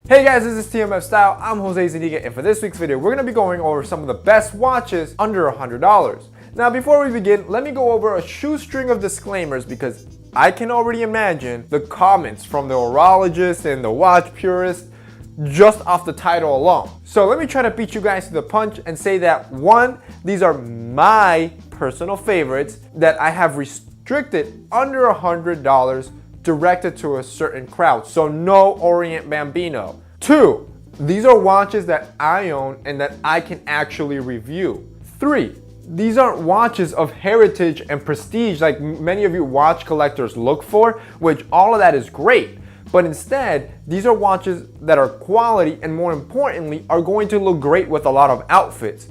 Hey guys, this is TMF Style. I'm Jose Zuniga, and for this week's video, we're going to be going over some of the best watches under $100. Now, before we begin, let me go over a shoestring of disclaimers because I can already imagine the comments from the horologists and the watch purists just off the title alone. So let me try to beat you guys to the punch and say that one, these are my personal favorites that I have restricted under $100 directed to a certain crowd, so no Orient Bambino. Two, these are watches that I own and that I can actually review. Three, these aren't watches of heritage and prestige like many of you watch collectors look for, which all of that is great, but instead, these are watches that are quality and more importantly, are going to look great with a lot of outfits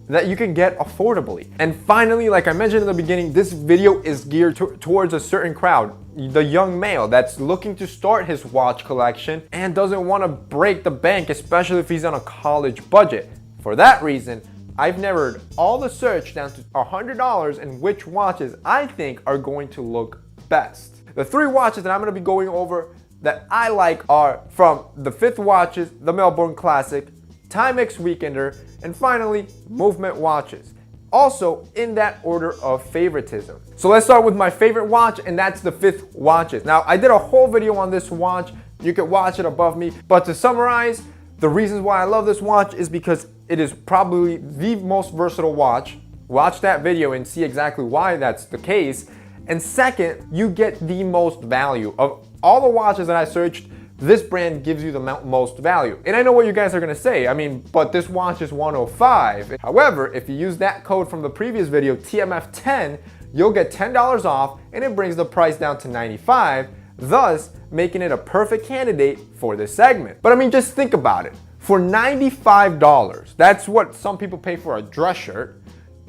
that you can get affordably. And finally, like I mentioned in the beginning, this video is geared towards a certain crowd, the young male that's looking to start his watch collection and doesn't want to break the bank, especially if he's on a college budget. For that reason, I've narrowed all the search down to $100 and which watches I think are going to look best. The three watches that I'm going to be going over that I like are from the Fifth Watches, the Melbourne Classic, Timex Weekender, and finally, Movement watches. Also in that order of favoritism. So let's start with my favorite watch, and that's the Fifth Watches. Now, I did a whole video on this watch. You can watch it above me. But to summarize, the reasons why I love this watch is because it is probably the most versatile watch. Watch that video and see exactly why that's the case. And second, you get the most value. Of all the watches that I searched, this brand gives you the most value. And I know what you guys are gonna say, but this watch is $105. However, if you use that code from the previous video, TMF10, you'll get $10 off and it brings the price down to $95, thus making it a perfect candidate for this segment. But just think about it. For $95, that's what some people pay for a dress shirt,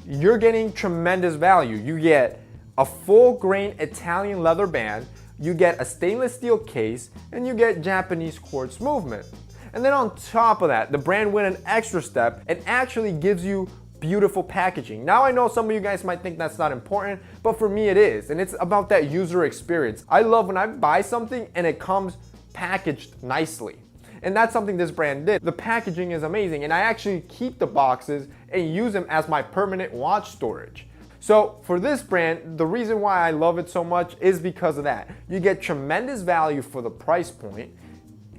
you're getting tremendous value. You get a full grain Italian leather band, you get a stainless steel case, and you get Japanese quartz movement. And then on top of that, the brand went an extra step and actually gives you beautiful packaging. Now I know some of you guys might think that's not important, but for me it is, and it's about that user experience. I love when I buy something and it comes packaged nicely. And that's something this brand did. The packaging is amazing, and I actually keep the boxes and use them as my permanent watch storage. So for this brand, the reason why I love it so much is because of that. You get tremendous value for the price point,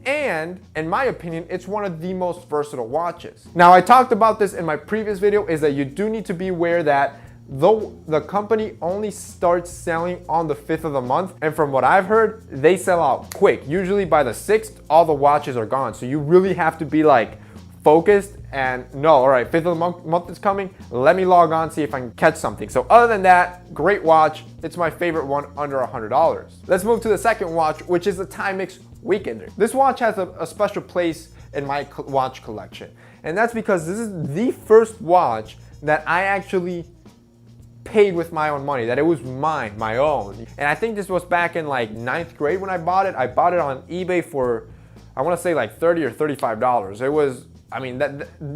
and in my opinion, it's one of the most versatile watches. Now, I talked about this in my previous video, is that you do need to be aware that though the company only starts selling on the 5th of the month, and from what I've heard, they sell out quick. Usually by the 6th, all the watches are gone. So you really have to be like focused and know, all right, 5th of the month is coming, let me log on, see if I can catch something. So other than that, great watch. It's my favorite one under $100. Let's move to the second watch, which is the Timex Weekender. This watch has a special place in my watch collection. And that's because this is the first watch that I actually paid with my own money, that it was mine, my own. And I think this was back in like 9th grade when I bought it. I bought it on eBay for, I wanna say like $30 or $35. It was,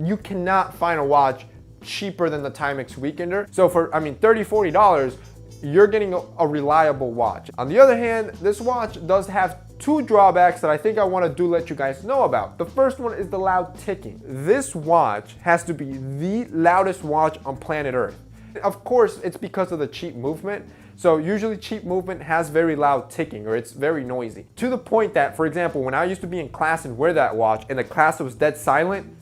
you cannot find a watch cheaper than the Timex Weekender. So for, $30, $40, you're getting a reliable watch. On the other hand, this watch does have two drawbacks that I think I want to let you guys know about. The first one is the loud ticking. This watch has to be the loudest watch on planet Earth. Of course, it's because of the cheap movement. So usually cheap movement has very loud ticking, or it's very noisy. To the point that, for example, when I used to be in class and wear that watch and the class was dead silent,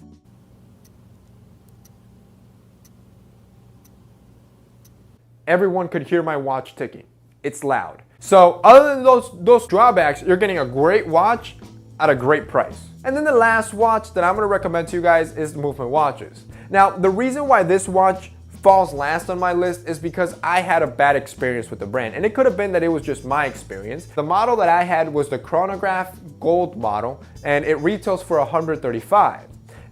everyone could hear my watch ticking. It's loud. So other than those drawbacks, you're getting a great watch at a great price. And then the last watch that I'm gonna recommend to you guys is Movement watches. Now, the reason why this watch falls last on my list is because I had a bad experience with the brand, and it could have been that it was just my experience. The model that I had was the Chronograph Gold model, and it retails for $135.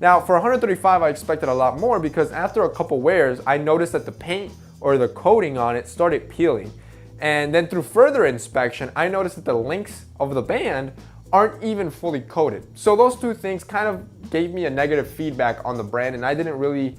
Now, for $135, I expected a lot more because after a couple wears, I noticed that the paint or the coating on it started peeling. And then through further inspection, I noticed that the links of the band aren't even fully coated. So those two things kind of gave me a negative feedback on the brand, and I didn't really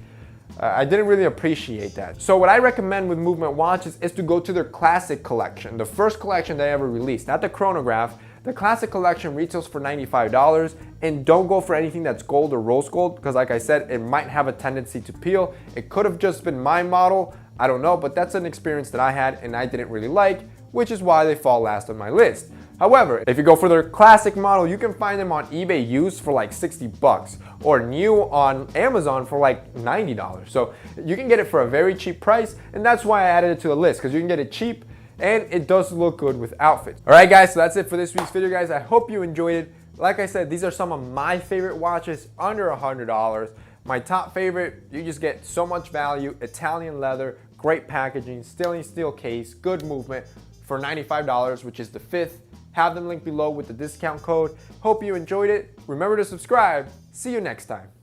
appreciate that. So what I recommend with Movement watches is to go to their classic collection, the first collection they ever released, not the chronograph, The classic collection retails for $95, and don't go for anything that's gold or rose gold because like I said, it might have a tendency to peel. It could have just been my model, I don't know, but that's an experience that I had and I didn't really like, which is why they fall last on my list. However, if you go for their classic model, you can find them on eBay used for like 60 bucks or new on Amazon for like $90. So you can get it for a very cheap price, and that's why I added it to the list, because you can get it cheap and it does look good with outfits. All right guys, so that's it for this week's video guys. I hope you enjoyed it. Like I said, these are some of my favorite watches under $100. My top favorite, you just get so much value, Italian leather, great packaging, stainless steel case, good movement for $95, which is the fifth. Have them linked below with the discount code. Hope you enjoyed it. Remember to subscribe. See you next time.